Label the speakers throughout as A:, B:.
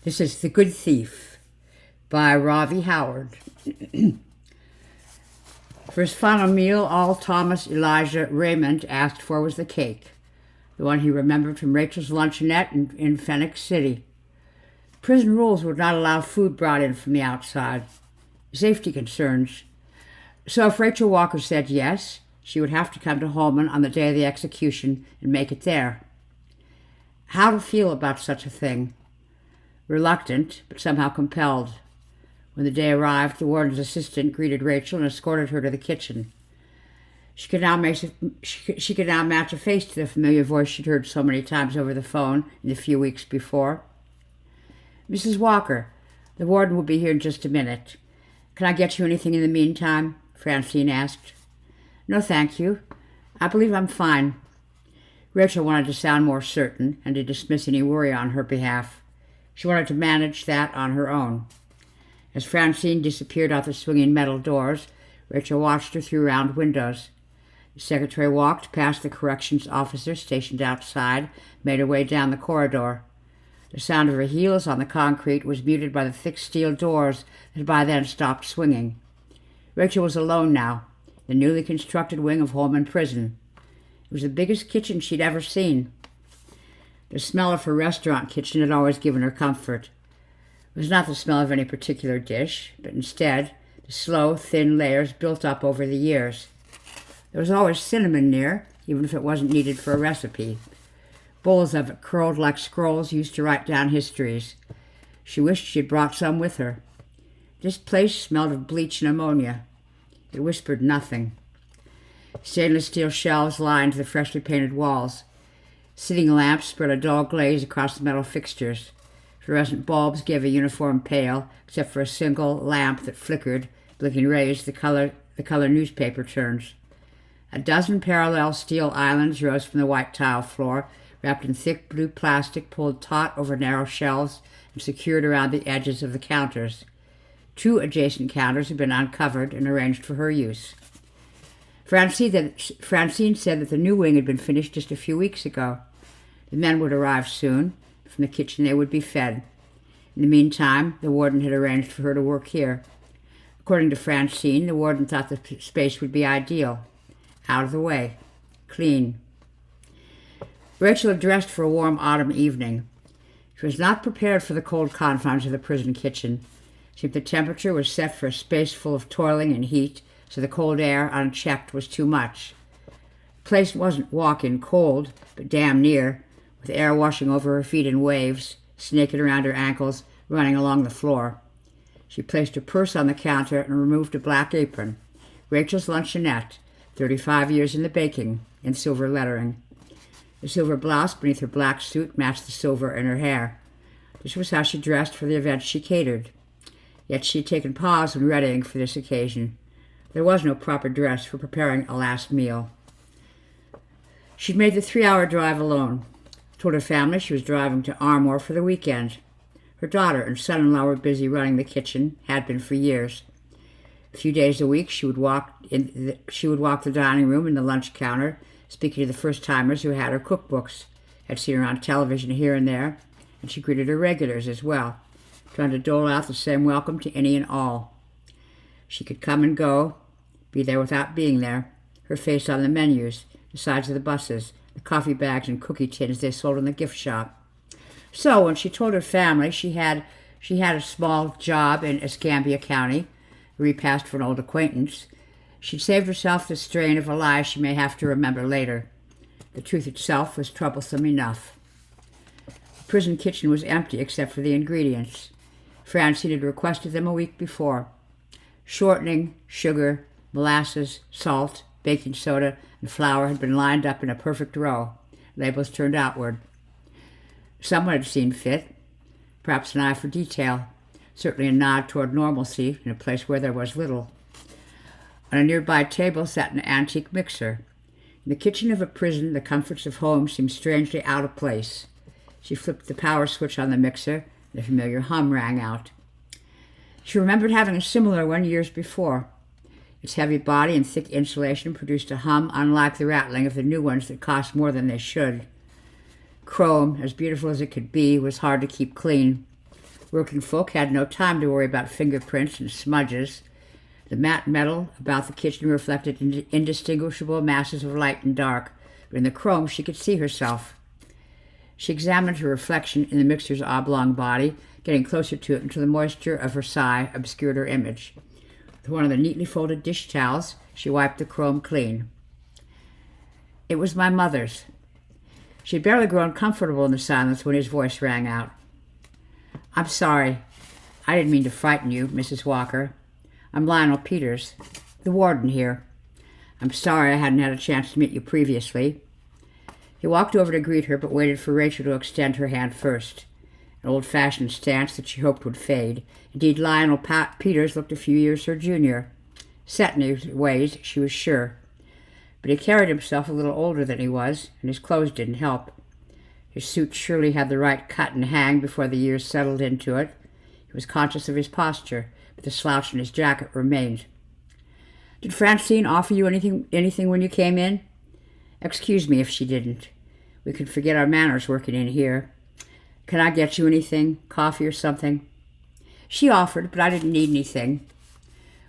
A: This is The Good Thief by Ravi Howard. For his final meal, all Thomas Elijah Raymond asked for was the cake, the one he remembered from Rachel's luncheonette in Phoenix City. Prison rules would not allow food brought in from the outside. Safety concerns. So if Rachel Walker said yes, she would have to come to Holman on the day of the execution and make it there. How to feel about such a thing? Reluctant, but somehow compelled. When the day arrived, the warden's assistant greeted Rachel and escorted her to the kitchen. She could now match a face to the familiar voice she'd heard so many times over the phone in the few weeks before. "Mrs. Walker, the warden will be here in just a minute. Can I get you anything in the meantime?" Francine asked. "No, thank you. I believe I'm fine." Rachel wanted to sound more certain and to dismiss any worry on her behalf. She wanted to manage that on her own. As Francine disappeared out the swinging metal doors, Rachel watched her through round windows. The secretary walked past the corrections officer stationed outside, made her way down the corridor. The sound of her heels on the concrete was muted by the thick steel doors that had by then stopped swinging. Rachel was alone now, the newly constructed wing of Holman Prison. It was the biggest kitchen she'd ever seen. The smell of her restaurant kitchen had always given her comfort. It was not the smell of any particular dish, but instead the slow, thin layers built up over the years. There was always cinnamon near, even if it wasn't needed for a recipe. Bowls of it curled like scrolls used to write down histories. She wished she had brought some with her. This place smelled of bleach and ammonia. It whispered nothing. Stainless steel shelves lined the freshly painted walls. Sitting lamps spread a dull glaze across the metal fixtures. Fluorescent bulbs gave a uniform pale, except for a single lamp that flickered, blinking rays the color newspaper turns. A dozen parallel steel islands rose from the white tile floor, wrapped in thick blue plastic pulled taut over narrow shelves and secured around the edges of the counters. 2 adjacent counters had been uncovered and arranged for her use. Francine said that the new wing had been finished just a few weeks ago. The men would arrive soon. From the kitchen they would be fed. In the meantime, the warden had arranged for her to work here. According to Francine, the warden thought the space would be ideal. Out of the way. Clean. Rachel had dressed for a warm autumn evening. She was not prepared for the cold confines of the prison kitchen. It seemed the temperature was set for a space full of toiling and heat, so the cold air, unchecked, was too much. The place wasn't walk-in cold, but damn near, with air washing over her feet in waves, snaking around her ankles, running along the floor. She placed her purse on the counter and removed a black apron. Rachel's luncheonette, 35 years in the baking, in silver lettering. The silver blouse beneath her black suit matched the silver in her hair. This was how she dressed for the events she catered. Yet she had taken pause when readying for this occasion. There was no proper dress for preparing a last meal. She'd made the 3-hour drive alone. Told her family she was driving to Armour for the weekend. Her daughter and son-in-law were busy running the kitchen, had been for years. A few days a week she would walk the dining room and the lunch counter, speaking to the first-timers who had her cookbooks, had seen her on television here and there, and she greeted her regulars as well, trying to dole out the same welcome to any and all. She could come and go, be there without being there, her face on the menus, the sides of the buses, the coffee bags and cookie tins they sold in the gift shop. So when she told her family she had a small job in Escambia County, a repast for an old acquaintance, she'd saved herself the strain of a lie she may have to remember later. The truth itself was troublesome enough. The prison kitchen was empty except for the ingredients. Francine had requested them a week before. Shortening, sugar, molasses, salt, baking soda, and flour had been lined up in a perfect row, labels turned outward. Someone had seen fit, perhaps an eye for detail, certainly a nod toward normalcy in a place where there was little. On a nearby table sat an antique mixer. In the kitchen of a prison, the comforts of home seemed strangely out of place. She flipped the power switch on the mixer, and a familiar hum rang out. She remembered having a similar one years before. Its heavy body and thick insulation produced a hum unlike the rattling of the new ones that cost more than they should. Chrome, as beautiful as it could be, was hard to keep clean. Working folk had no time to worry about fingerprints and smudges. The matte metal about the kitchen reflected indistinguishable masses of light and dark, but in the chrome she could see herself. She examined her reflection in the mixer's oblong body, getting closer to it until the moisture of her sigh obscured her image. With one of the neatly folded dish towels, she wiped the chrome clean. It was my mother's. She had barely grown comfortable in the silence when his voice rang out. I'm sorry. I didn't mean to frighten you, Mrs. Walker. I'm Lionel Peters, the warden here. I'm sorry I hadn't had a chance to meet you previously. He walked over to greet her, but waited for Rachel to extend her hand first, an old-fashioned stance that she hoped would fade. Indeed, Lionel Peters looked a few years her junior. Set in his ways, she was sure. But he carried himself a little older than he was, and his clothes didn't help. His suit surely had the right cut and hang before the years settled into it. He was conscious of his posture, but the slouch in his jacket remained. Did Francine offer you anything when you came in? Excuse me if she didn't. We could forget our manners working in here. Can I get you anything? Coffee or something? She offered, but I didn't need anything.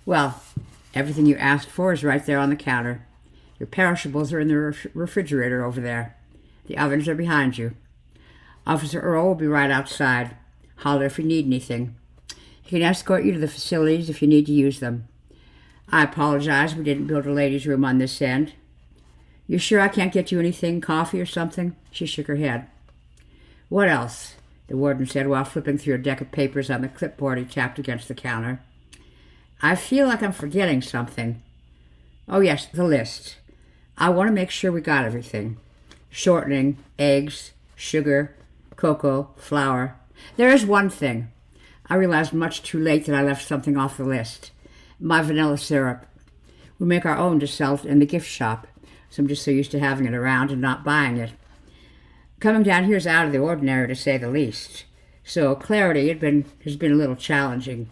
A: Well, everything you asked for is right there on the counter. Your perishables are in the refrigerator over there. The ovens are behind you. Officer Earl will be right outside. Holler if you need anything. He can escort you to the facilities if you need to use them. I apologize we didn't build a ladies' room on this end. You sure I can't get you anything, coffee or something? She shook her head. What else? The warden said while flipping through a deck of papers on the clipboard he tapped against the counter. I feel like I'm forgetting something. Oh yes, the list. I want to make sure we got everything. Shortening, eggs, sugar, cocoa, flour. There is one thing. I realized much too late that I left something off the list. My vanilla syrup. We make our own to sell in the gift shop, so I'm just so used to having it around and not buying it. Coming down here is out of the ordinary, to say the least. So clarity has been a little challenging.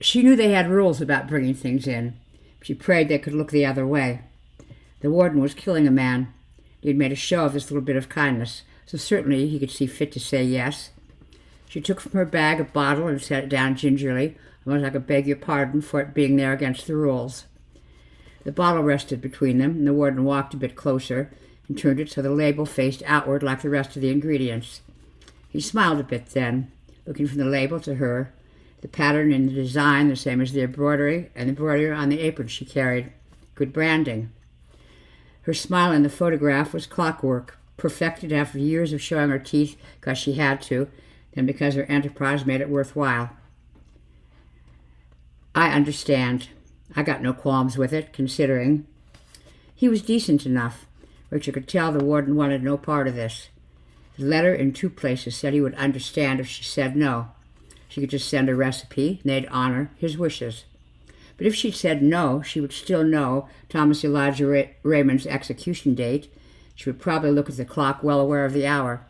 A: She knew they had rules about bringing things in. She prayed they could look the other way. The warden was killing a man. He had made a show of this little bit of kindness, so certainly he could see fit to say yes. She took from her bag a bottle and set it down gingerly, almost like a beg your pardon for it being there against the rules. The bottle rested between them, and the warden walked a bit closer and turned it so the label faced outward like the rest of the ingredients. He smiled a bit then, looking from the label to her, the pattern and the design the same as the embroidery on the apron she carried. Good branding. Her smile in the photograph was clockwork, perfected after years of showing her teeth because she had to, and because her enterprise made it worthwhile. I understand. I got no qualms with it, considering. He was decent enough. Richard could tell the warden wanted no part of this. The letter in 2 places said he would understand if she said no. She could just send a recipe, and they'd honor his wishes. But if she'd said no, she would still know Thomas Elijah Raymond's execution date. She would probably look at the clock, well aware of the hour.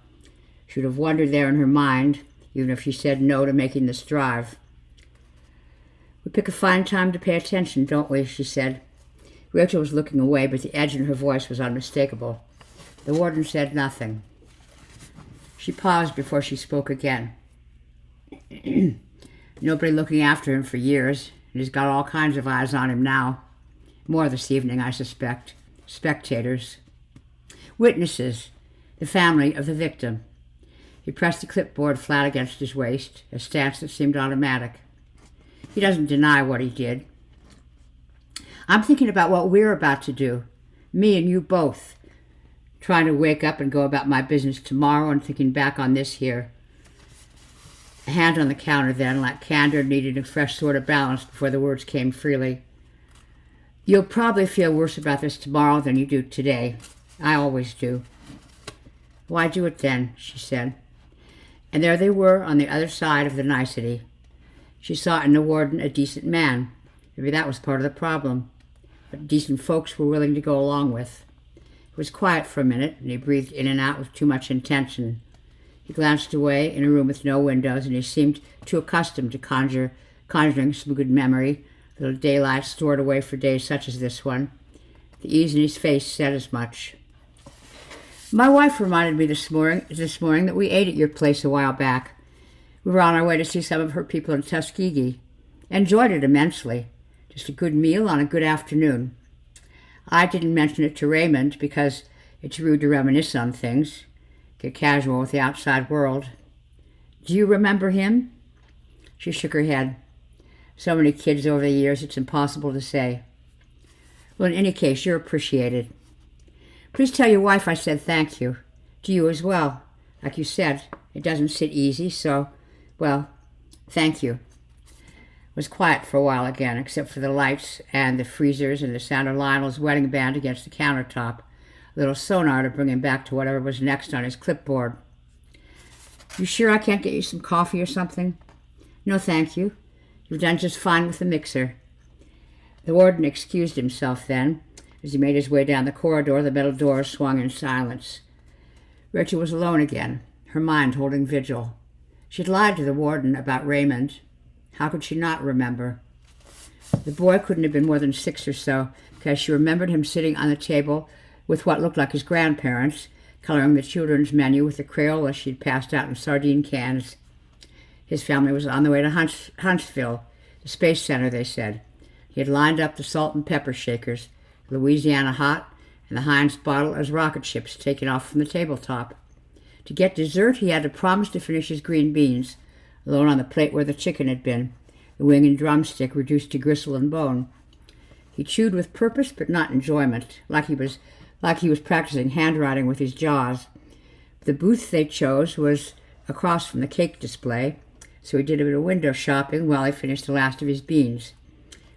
A: She would have wondered there in her mind, even if she said no to making this drive. We pick a fine time to pay attention, don't we? She said. Rachel was looking away, but the edge in her voice was unmistakable. The warden said nothing. She paused before she spoke again. Nobody looking after him for years, and he's got all kinds of eyes on him now. More this evening, I suspect. Spectators. Witnesses. The family of the victim. He pressed the clipboard flat against his waist, a stance that seemed automatic. He doesn't deny what he did. I'm thinking about what we're about to do. Me and you both. Trying to wake up and go about my business tomorrow and thinking back on this here. A hand on the counter then, like candor needed a fresh sort of balance before the words came freely. You'll probably feel worse about this tomorrow than you do today. I always do. Why do it then? She said. And there they were on the other side of the nicety. She saw in the warden a decent man. Maybe that was part of the problem. But decent folks were willing to go along with. It was quiet for a minute, and he breathed in and out with too much intention. He glanced away in a room with no windows, and he seemed too accustomed to conjuring some good memory, little daylight stored away for days such as this one. The ease in his face said as much. My wife reminded me this morning that we ate at your place a while back. We were on our way to see some of her people in Tuskegee. Enjoyed it immensely. Just a good meal on a good afternoon. I didn't mention it to Raymond because it's rude to reminisce on things, get casual with the outside world. Do you remember him? She shook her head. So many kids over the years, it's impossible to say. Well, in any case, you're appreciated. Please tell your wife I said thank you. To you as well. Like you said, it doesn't sit easy, so, well, thank you. It was quiet for a while again, except for the lights and the freezers and the sound of Lionel's wedding band against the countertop, a little sonar to bring him back to whatever was next on his clipboard. You sure I can't get you some coffee or something? No, thank you. You've done just fine with the mixer. The warden excused himself then. As he made his way down the corridor, the metal doors swung in silence. Rachel was alone again, her mind holding vigil. She'd lied to the warden about Raymond. How could she not remember? The boy couldn't have been more than 6 or so, because she remembered him sitting on the table with what looked like his grandparents, coloring the children's menu with the Crayola she'd passed out in sardine cans. His family was on the way to Huntsville, the Space Center, they said. He had lined up the salt and pepper shakers, Louisiana Hot, and the Heinz bottle as rocket ships taken off from the tabletop. To get dessert, he had to promise to finish his green beans, alone on the plate where the chicken had been, the wing and drumstick reduced to gristle and bone. He chewed with purpose but not enjoyment, like he was practicing handwriting with his jaws. The booth they chose was across from the cake display, so he did a bit of window shopping while he finished the last of his beans.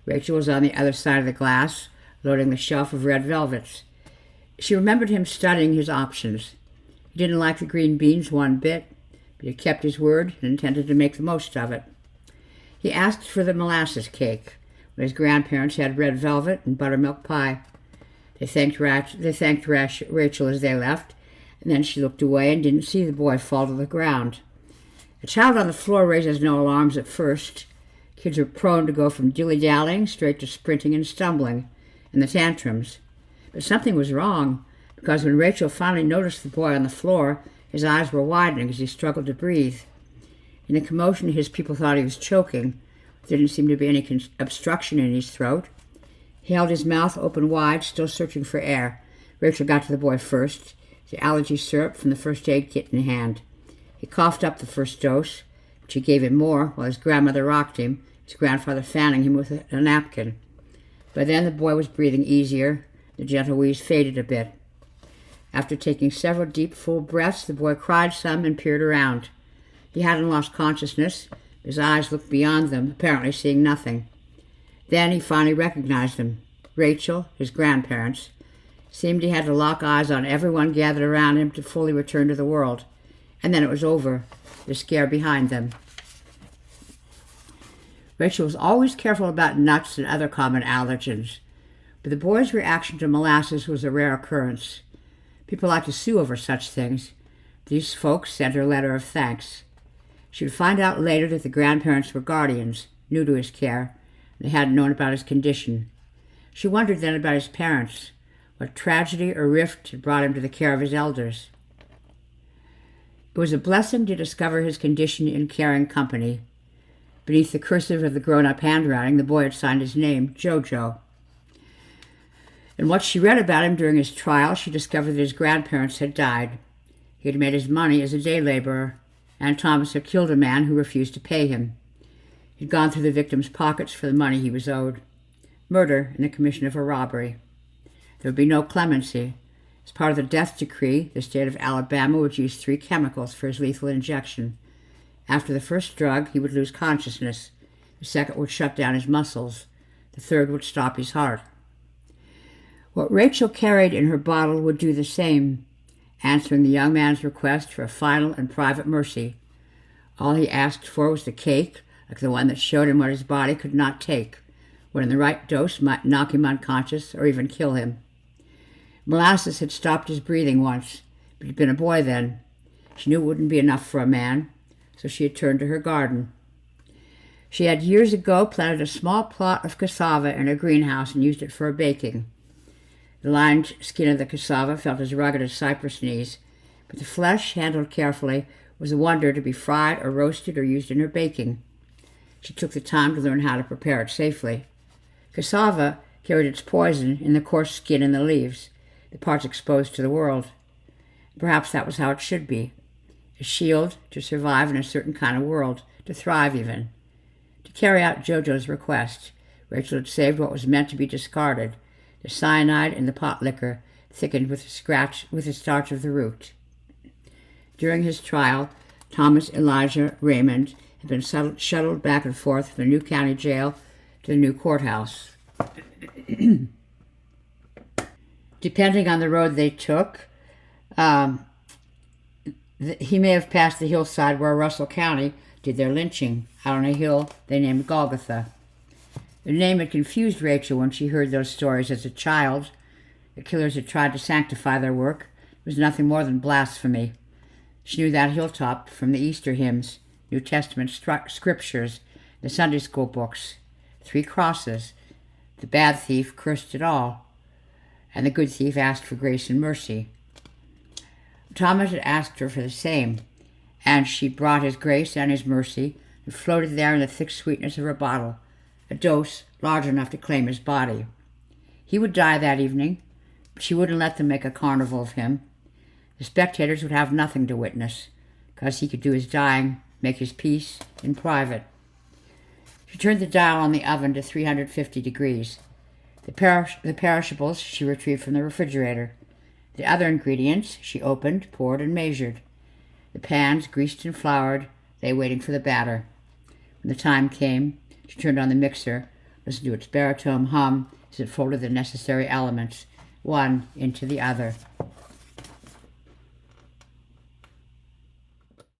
A: Rachel was on the other side of the glass, loading the shelf of red velvets. She remembered him studying his options. He didn't like the green beans one bit, but he kept his word and intended to make the most of it. He asked for the molasses cake, when his grandparents had red velvet and buttermilk pie. They thanked Rachel as they left, and then she looked away and didn't see the boy fall to the ground. A child on the floor raises no alarms at first. Kids are prone to go from dilly-dallying straight to sprinting and stumbling, and the tantrums. But something was wrong, because when Rachel finally noticed the boy on the floor, his eyes were widening as he struggled to breathe. In the commotion, his people thought he was choking. There didn't seem to be any obstruction in his throat. He held his mouth open wide, still searching for air. Rachel got to the boy first, the allergy syrup from the first aid kit in hand. He coughed up the first dose, but she gave him more while his grandmother rocked him, his grandfather fanning him with a napkin. By then the boy was breathing easier. The gentle wheeze faded a bit. After taking several deep, full breaths, the boy cried some and peered around. He hadn't lost consciousness. His eyes looked beyond them, apparently seeing nothing. Then he finally recognized them. Rachel, his grandparents. It seemed he had to lock eyes on everyone gathered around him to fully return to the world. And then it was over, the scare behind them. Rachel was always careful about nuts and other common allergens, but the boy's reaction to molasses was a rare occurrence. People like to sue over such things. These folks sent her a letter of thanks. She would find out later that the grandparents were guardians, new to his care, and they hadn't known about his condition. She wondered then about his parents, what tragedy or rift had brought him to the care of his elders. It was a blessing to discover his condition in caring company. Beneath the cursive of the grown-up handwriting, the boy had signed his name, Jojo. In what she read about him during his trial, she discovered that his grandparents had died. He had made his money as a day laborer, and Thomas had killed a man who refused to pay him. He'd gone through the victim's pockets for the money he was owed. Murder in the commission of a robbery. There would be no clemency. As part of the death decree, the state of Alabama would use 3 chemicals for his lethal injection. After the first drug, he would lose consciousness. The second would shut down his muscles. The third would stop his heart. What Rachel carried in her bottle would do the same, answering the young man's request for a final and private mercy. All he asked for was the cake, like the one that showed him what his body could not take, when in the right dose might knock him unconscious or even kill him. Molasses had stopped his breathing once, but he'd been a boy then. She knew it wouldn't be enough for a man, so she had turned to her garden. She had years ago planted a small plot of cassava in her greenhouse and used it for baking. The lined skin of the cassava felt as rugged as cypress knees, but the flesh, handled carefully, was a wonder to be fried or roasted or used in her baking. She took the time to learn how to prepare it safely. Cassava carried its poison in the coarse skin and the leaves, the parts exposed to the world. Perhaps that was how it should be. A shield to survive in a certain kind of world, to thrive even. To carry out Jojo's request, Rachel had saved what was meant to be discarded, the cyanide in the pot liquor, thickened with the starch of the root. During his trial, Thomas Elijah Raymond had been shuttled back and forth from the new county jail to the new courthouse. Depending on the road they took, he may have passed the hillside where Russell County did their lynching, out on a hill they named Golgotha. The name had confused Rachel when she heard those stories as a child. The killers had tried to sanctify their work. It was nothing more than blasphemy. She knew that hilltop from the Easter hymns, New Testament scriptures, the Sunday school books. 3 crosses. The bad thief cursed it all, and the good thief asked for grace and mercy. Thomas had asked her for the same, and she brought his grace and his mercy and floated there in the thick sweetness of her bottle, a dose large enough to claim his body. He would die that evening, but she wouldn't let them make a carnival of him. The spectators would have nothing to witness, because he could do his dying, make his peace, in private. She turned the dial on the oven to 350 degrees. The perishables she retrieved from the refrigerator. The other ingredients she opened, poured, and measured. The pans greased and floured, they waiting for the batter. When the time came, she turned on the mixer, listened to its baritone hum as it folded the necessary elements, one into the other.